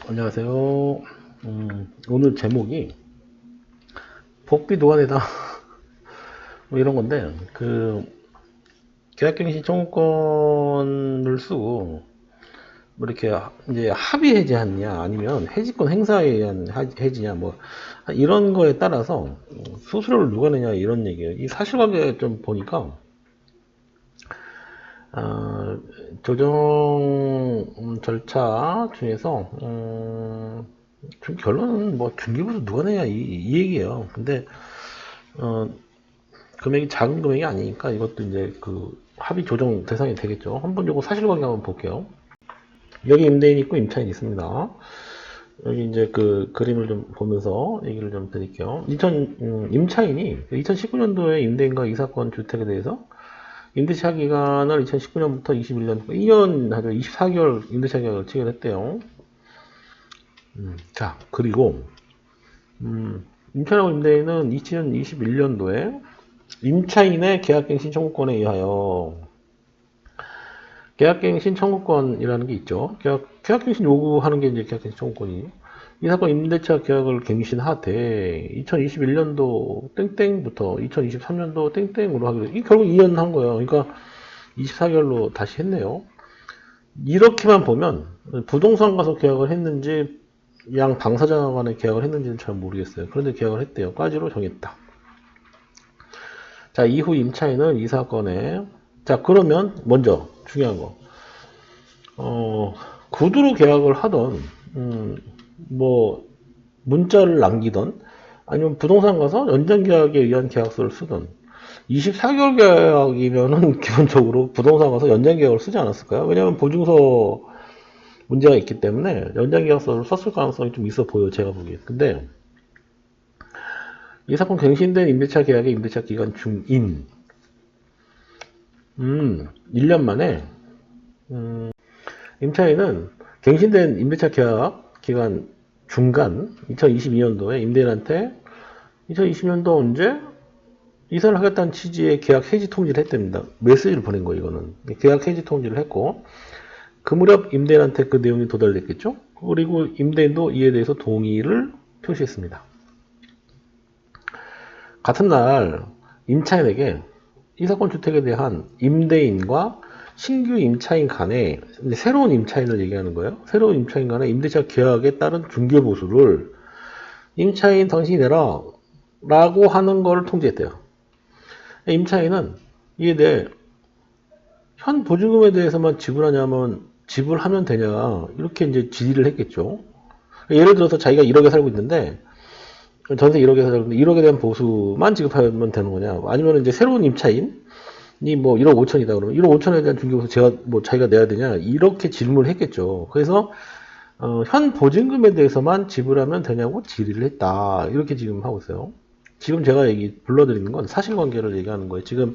안녕하세요. 오늘 제목이 복비 노안이다 뭐 이런 건데, 계약갱신 청구권을 쓰고 뭐 이렇게 이제 합의 해지하느냐 아니면 해지권 행사에 의한 해지냐 뭐 이런 거에 따라서 수수료를 누가 내냐 이런 얘기예요. 이 사실관계 좀 보니까 조정 절차 중에서 결론은 뭐 중개보수 누가 내냐 이 얘기예요. 근데 금액이 작은 금액이 아니니까 이것도 이제 합의 조정 대상이 되겠죠. 한번 요거 사실관계 한번 볼게요. 여기 임대인 있고 임차인 있습니다. 여기 이제 그림을 좀 보면서 얘기를 좀 드릴게요. 임차인이 2019년도에 임대인과 이사건 주택에 대해서 임대차 기간을 2019년부터 21년 2년 하죠. 24개월 임대차 계약을 체결했대요. 자, 그리고 임차인하고 임대인은 2021년도에 임차인의 계약갱신 청구권에 의하여 계약갱신 청구권이라는 게 있죠. 계약갱신 요구하는 게 이제 계약갱신 청구권이에요. 이 사건 임대차 계약을 갱신하되 2021년도 땡땡부터 2023년도 땡땡으로 하기로 이 결국 2년 한 거예요. 그러니까 24개월로 다시 했네요. 이렇게만 보면 부동산 가서 계약을 했는지 양 당사자 간에 계약을 했는지는 잘 모르겠어요. 그런데 계약을 했대요. 까지로 정했다. 자, 이후 임차인은 이 사건에 자, 그러면 먼저 중요한 거 구두로 계약을 하던 뭐 문자를 남기던 아니면 부동산 가서 연장 계약에 의한 계약서를 쓰던 24개월 계약이면은 기본적으로 부동산 가서 연장 계약을 쓰지 않았을까요? 왜냐하면 보증서 문제가 있기 때문에 연장 계약서를 썼을 가능성이 좀 있어 보여요, 제가 보기엔. 근데 이 사건 갱신된 임대차 계약의 임대차 기간 중인 1년 만에 임차인은 갱신된 임대차 계약 기간 중간 2022년도에 임대인한테 2020년도 언제 이사를 하겠다는 취지의 계약 해지 통지를 했답니다. 메시지를 보낸 거예요, 이거는. 계약 해지 통지를 했고 그 무렵 임대인한테 그 내용이 도달됐겠죠? 그리고 임대인도 이에 대해서 동의를 표시했습니다. 같은 날 임차인에게 이 사건 주택에 대한 임대인과 신규 임차인 간에 새로운 임차인을 얘기하는 거예요. 새로운 임차인 간의 임대차 계약에 따른 중개보수를 임차인 당신이 내라 라고 하는 걸 통지했대요. 임차인은 이에 대해 현 보증금에 대해서만 지불하면 되냐 이렇게 이제 질의를 했겠죠. 예를 들어서 자기가 1억에 살고 있는데 전세 1억에 살고 있는데 1억에 대한 보수만 지급하면 되는 거냐, 아니면 이제 새로운 임차인이 뭐 1억 5천이다 그러면 1억 5천에 대한 중개보수 자기가 내야 되냐 이렇게 질문을 했겠죠. 그래서 현 보증금에 대해서만 지불하면 되냐고 질의를 했다 이렇게 지금 하고 있어요. 지금 제가 불러드리는 건 사실관계를 얘기하는 거예요. 지금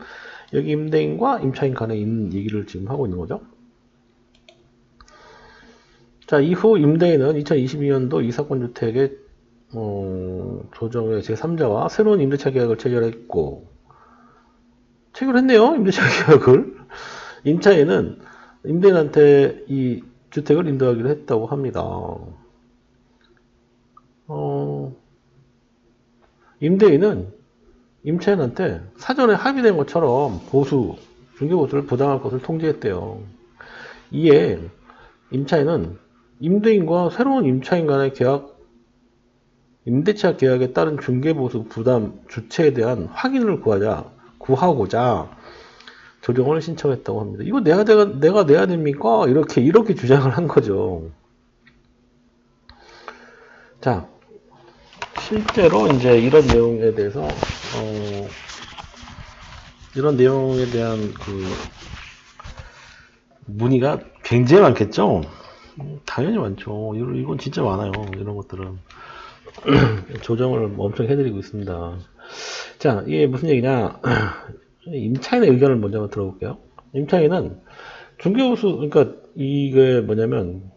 여기 임대인과 임차인 간에 있는 얘기를 지금 하고 있는 거죠. 자, 이후 임대인은 2022년도 이 사건 주택의 조정의 제3자와 새로운 임대차 계약을 체결했고 체결했네요. 임대차 계약을. 임차인은 임대인한테 이 주택을 인도하기로 했다고 합니다. 임대인은 임차인한테 사전에 합의된 것처럼 중개보수를 부담할 것을 통지했대요. 이에 임차인은 임대인과 새로운 임차인 간의 임대차 계약에 따른 중개보수 부담 주체에 대한 확인을 구하고자 조정을 신청했다고 합니다. 이거 내가 내야 됩니까? 이렇게 주장을 한 거죠. 자, 실제로 이제 이런 내용에 대해서 이런 내용에 대한 문의가 굉장히 많겠죠? 당연히 많죠. 이건 진짜 많아요. 이런 것들은. 조정을 엄청 해드리고 있습니다. 자, 이게 무슨 얘기냐. 임차인의 의견을 먼저 한번 들어볼게요. 임차인은 중개보수, 그러니까 이게 뭐냐면,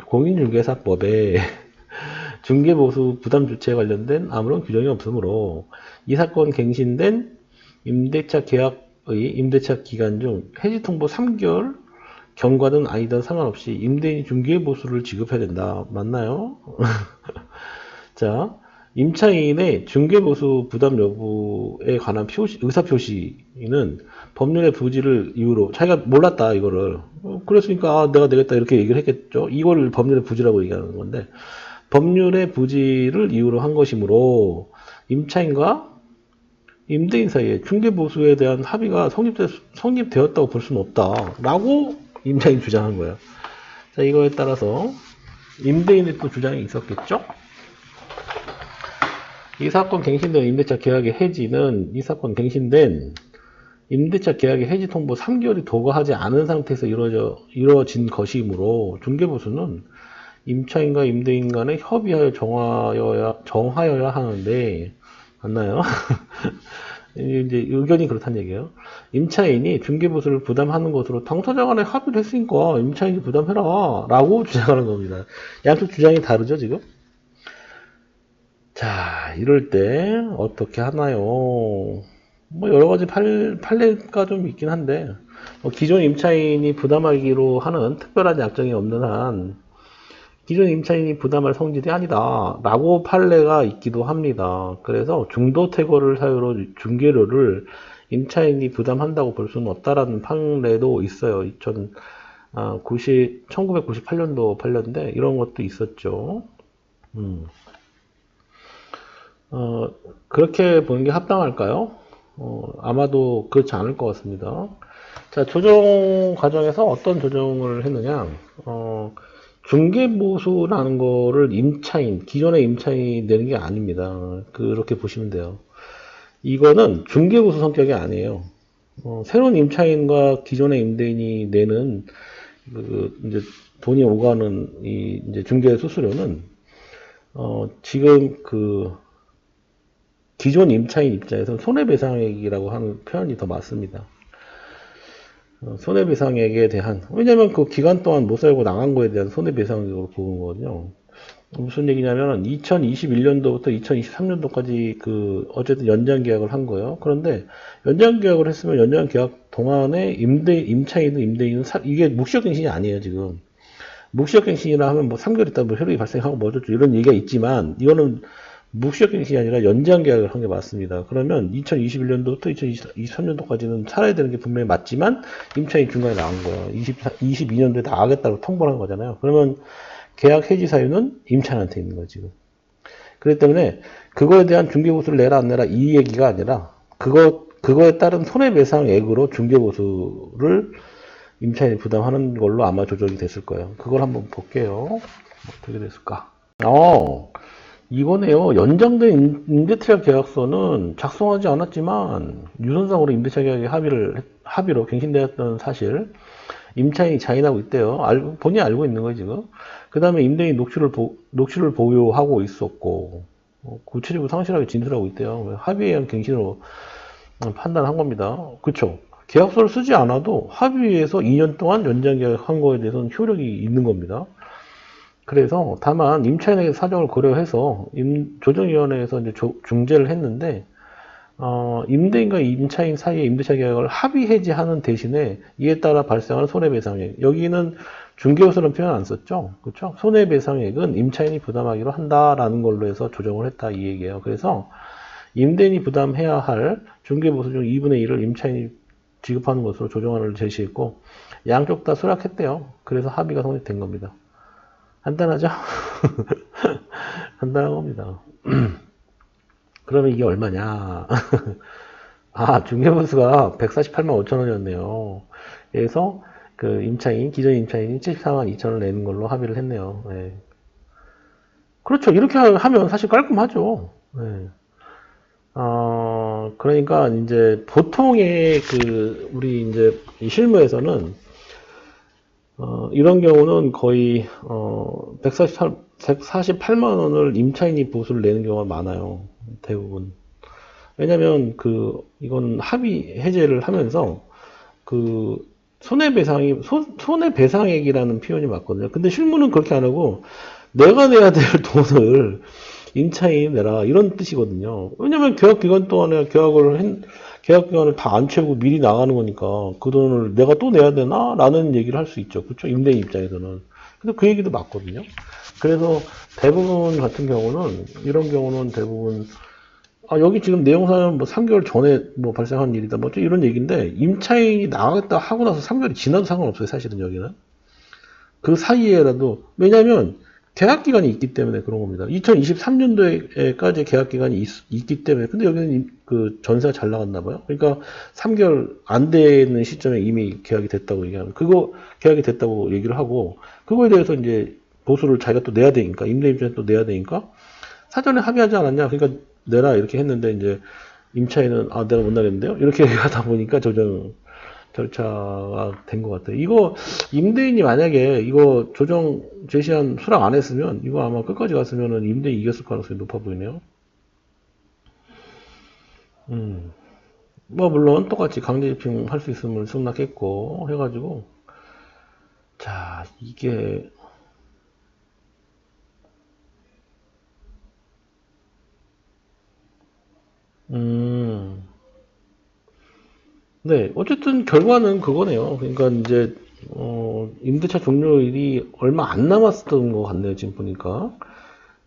공인중개사법에 중개보수 부담 주체에 관련된 아무런 규정이 없으므로 이 사건 갱신된 임대차 계약의 임대차 기간 중 해지 통보 3개월 경과든 아니든 상관없이 임대인이 중개보수를 지급해야 된다. 맞나요? 자, 임차인의 중개보수 부담 여부에 관한 의사표시는 법률의 부지를 이유로 자기가 몰랐다 이거를 그랬으니까 내가 내겠다 이렇게 얘기를 했겠죠. 이걸 법률의 부지라고 얘기하는 건데 법률의 부지를 이유로 한 것이므로 임차인과 임대인 사이에 중개보수에 대한 합의가 성립되었다고 볼 수는 없다라고 임차인이 주장한 거예요. 자, 이거에 따라서 임대인의 또 주장이 있었겠죠. 이 사건 갱신된 임대차 계약의 해지는 이 사건 갱신된 임대차 계약의 해지 통보 3개월이 도과하지 않은 상태에서 이루어진 것이므로 중개보수는 임차인과 임대인 간에 협의하여 정하여야 하는데 맞나요? 이제 의견이 그렇다는 얘기예요. 임차인이 중개보수를 부담하는 것으로 당사자 간에 합의를 했으니까 임차인이 부담해라 라고 주장하는 겁니다. 양쪽 주장이 다르죠 지금? 자, 이럴 때 어떻게 하나요? 뭐 여러 가지 판례가 좀 있긴 한데 기존 임차인이 부담하기로 하는 특별한 약정이 없는 한 기존 임차인이 부담할 성질이 아니다 라고 판례가 있기도 합니다. 그래서 중도 퇴거를 사유로 중개료를 임차인이 부담한다고 볼 수는 없다라는 판례도 있어요. 1998년도 판례인데 이런 것도 있었죠. 그렇게 보는 게 합당할까요? 아마도 그렇지 않을 것 같습니다. 자, 조정 과정에서 어떤 조정을 했느냐, 중개보수라는 거를 기존의 임차인이 내는 게 아닙니다. 그렇게 보시면 돼요. 이거는 중개보수 성격이 아니에요. 새로운 임차인과 기존의 임대인이 내는, 이제 돈이 오가는 이제 중개 수수료는, 지금 기존 임차인 입장에서 손해배상액이라고 하는 표현이 더 맞습니다. 손해배상액에 대한, 왜냐면 그 기간 동안 못 살고 나간 거에 대한 손해배상액으로 보는 거거든요. 무슨 얘기냐면 2021년도부터 2023년도까지 어쨌든 연장 계약을 한 거예요. 그런데 연장 계약을 했으면 연장 계약 동안에 임차인은 임대인은 이게 묵시적갱신이 아니에요, 지금. 묵시적갱신이라 하면 뭐 3개월 있다 뭐 효력이 발생하고 뭐 어쩌죠 이런 얘기가 있지만 이거는 묵시적갱신이 아니라 연장 계약을 한 게 맞습니다. 그러면 2021년도부터 2023년도까지는 살아야 되는 게 분명히 맞지만 임차인이 중간에 나온 거예요. 22년도에 나가겠다고 통보를 한 거잖아요. 그러면 계약 해지 사유는 임차인한테 있는 거예요, 지금. 그렇기 때문에 그거에 대한 중개보수를 내라 안 내라 이 얘기가 아니라 그거에 따른 손해배상액으로 중개보수를 임차인이 부담하는 걸로 아마 조정이 됐을 거예요. 그걸 한번 볼게요. 어떻게 됐을까? 이거네요. 연장된 임대차 계약서는 작성하지 않았지만 유선상으로 임대차 계약의 합의로 갱신되었던 사실 임차인이 자인하고 있대요. 본인이 알고 있는 거예요, 지금. 그 다음에 임대인이 녹취를 보유하고 있었고 구체적으로 상실하게 진술하고 있대요. 합의에 의한 갱신으로 판단한 겁니다. 그쵸? 계약서를 쓰지 않아도 합의에서 2년 동안 연장 계약한 거에 대해서는 효력이 있는 겁니다. 그래서 다만 임차인에게 사정을 고려해서 조정위원회에서 이제 중재를 했는데 임대인과 임차인 사이의 임대차 계약을 합의 해지하는 대신에 이에 따라 발생하는 손해배상액 여기는 중개보수라는 표현 안 썼죠, 그렇죠? 손해배상액은 임차인이 부담하기로 한다라는 걸로 해서 조정을 했다 이 얘기예요. 그래서 임대인이 부담해야 할 중개보수 중 2분의 1을 임차인이 지급하는 것으로 조정안을 제시했고 양쪽 다 수락했대요. 그래서 합의가 성립된 겁니다. 간단하죠? 간단한 겁니다. 그러면 이게 얼마냐? 중개보수가 148만 5천 원이었네요. 그래서 기존 임차인이 74만 2천 원 내는 걸로 합의를 했네요. 네. 그렇죠. 이렇게 하면 사실 깔끔하죠. 네. 그러니까 이제 보통의 우리 이제 실무에서는 이런 경우는 거의 148만 원을 임차인이 보수를 내는 경우가 많아요. 대부분. 왜냐면 이건 합의 해제를 하면서 손해배상액이라는 표현이 맞거든요. 근데 실무는 그렇게 안 하고 내가 내야 될 돈을 임차인 내라 이런 뜻이거든요. 왜냐면 계약 기간 동안에 계약 기간을 다 안 채우고 미리 나가는 거니까 그 돈을 내가 또 내야 되나? 라는 얘기를 할 수 있죠. 그렇죠? 임대인 입장에서는. 근데 그 얘기도 맞거든요. 그래서 대부분 같은 경우는 이런 경우는 대부분 여기 지금 내용상은 뭐 3개월 전에 뭐 발생한 일이다 뭐 이런 얘기인데 임차인이 나가겠다 하고 나서 3개월이 지나도 상관없어요. 사실은 여기는. 그 사이에라도 왜냐하면 계약 기간이 있기 때문에 그런 겁니다. 2023년도에까지 계약 기간이 있기 때문에 근데 여기는 그 전세가 잘 나갔나 봐요. 그러니까 3개월 안 되는 시점에 이미 계약이 됐다고 얘기하는 그거 계약이 됐다고 얘기를 하고 그거에 대해서 이제 보수를 자기가 또 내야 되니까 임대 입장에서 또 내야 되니까 사전에 합의하지 않았냐. 그러니까 내라 이렇게 했는데 이제 임차인은 내가 못 나겠는데요. 이렇게 하다 보니까 조정 절차가 된 것 같아요. 이거 임대인이 만약에 이거 조정 제시한 수락 안 했으면 이거 아마 끝까지 갔으면은 임대인이 이겼을 가능성이 높아 보이네요. 뭐 물론 똑같이 강제 집행 할 수 있으면 승낙했고 해가지고 자 이게 네, 어쨌든 결과는 그거네요. 그러니까 이제 임대차 종료일이 얼마 안 남았던 것 같네요. 지금 보니까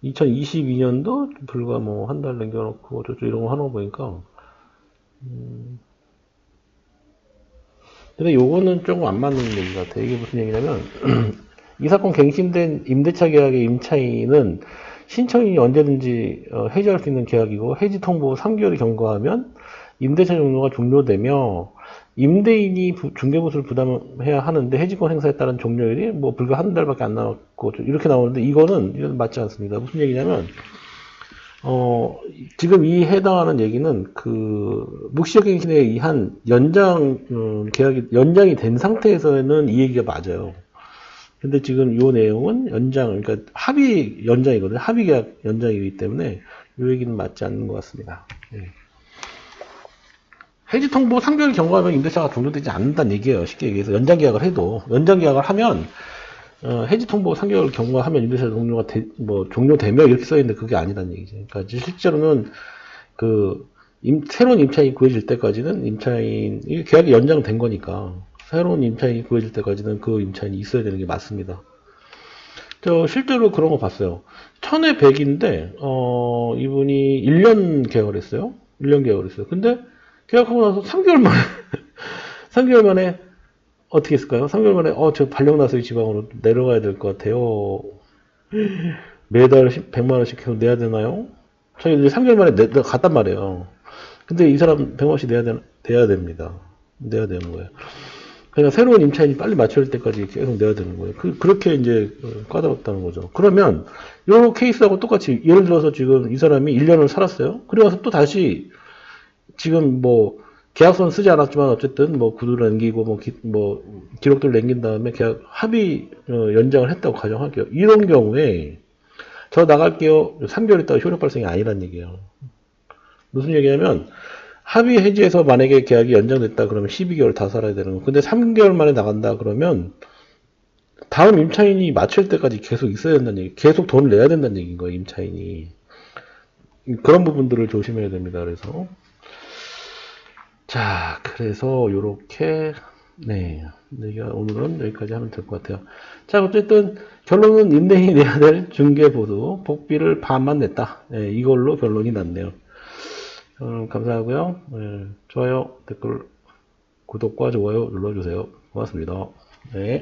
2022년도 불과 뭐 한 달 남겨놓고 어쩌고 이런 거 하는 거 보니까 근데 요거는 조금 안 맞는 얘기 같아요. 이게 무슨 얘기냐면 이 사건 갱신된 임대차 계약의 임차인은 신청이 언제든지 해지할 수 있는 계약이고 해지 통보 3개월이 경과하면 임대차 종료가 종료되며 임대인이 중개보수를 부담해야 하는데 해지권 행사에 따른 종료일이 뭐 불과 한 달밖에 안 남았고 이렇게 나오는데 이거는 맞지 않습니다. 무슨 얘기냐면 지금 이 해당하는 얘기는 그 묵시적갱신에 의한 계약이 연장이 된 상태에서는 이 얘기가 맞아요. 근데 지금 이 내용은 그러니까 합의 연장이거든요. 합의 계약 연장이기 때문에 이 얘기는 맞지 않는 것 같습니다. 예. 해지 통보 3개월 경과하면 임대차가 종료되지 않는다는 얘기예요. 쉽게 얘기해서 연장 계약을 해도 연장 계약을 하면 해지 통보 3개월 경과하면 임대차 종료되며 이렇게 써 있는데 그게 아니라는 얘기죠. 그러니까 실제로는 새로운 임차인이 구해질 때까지는 계약이 연장된 거니까 새로운 임차인이 구해질 때까지는 그 임차인이 있어야 되는 게 맞습니다. 저 실제로 그런 거 봤어요. 1100인데 이분이 1년 계약을 했어요. 1년 계약을 했어요. 근데 계약하고 나서 3개월 만에 3개월 만에 어떻게 했을까요? 3개월 만에 저 발령 나서 이 지방으로 내려가야 될 것 같아요. 매달 100만 원씩 계속 내야 되나요? 저희 이제 3개월 만에 갔단 말이에요. 근데 이 사람 100만 원씩 내야 됩니다. 내야 되는 거예요. 그러니까 새로운 임차인이 빨리 맞출 때까지 계속 내야 되는 거예요. 그렇게 이제 까다롭다는 거죠. 그러면 이 케이스하고 똑같이 예를 들어서 지금 이 사람이 1년을 살았어요. 그래서 또 다시 지금 뭐 계약서는 쓰지 않았지만 어쨌든 뭐 구두를 남기고 기록들을 남긴 다음에 계약 합의 연장을 했다고 가정할게요. 이런 경우에 저 나갈게요. 3개월 있다가 효력 발생이 아니란 얘기예요. 무슨 얘기냐면 합의 해지에서 만약에 계약이 연장됐다 그러면 12개월 다 살아야 되는 거. 근데 3개월 만에 나간다 그러면 다음 임차인이 맞출 때까지 계속 있어야 된다는 얘기. 계속 돈을 내야 된다는 얘기인 거예요. 임차인이. 그런 부분들을 조심해야 됩니다. 그래서 자, 그래서 요렇게 내가 오늘은 여기까지 하면 될 것 같아요. 자, 어쨌든 결론은 임대인이 내야 될 중개보수 복비를 반만 냈다. 이걸로 결론이 났네요. 감사하고요. 좋아요, 댓글, 구독과 좋아요 눌러주세요. 고맙습니다. 네.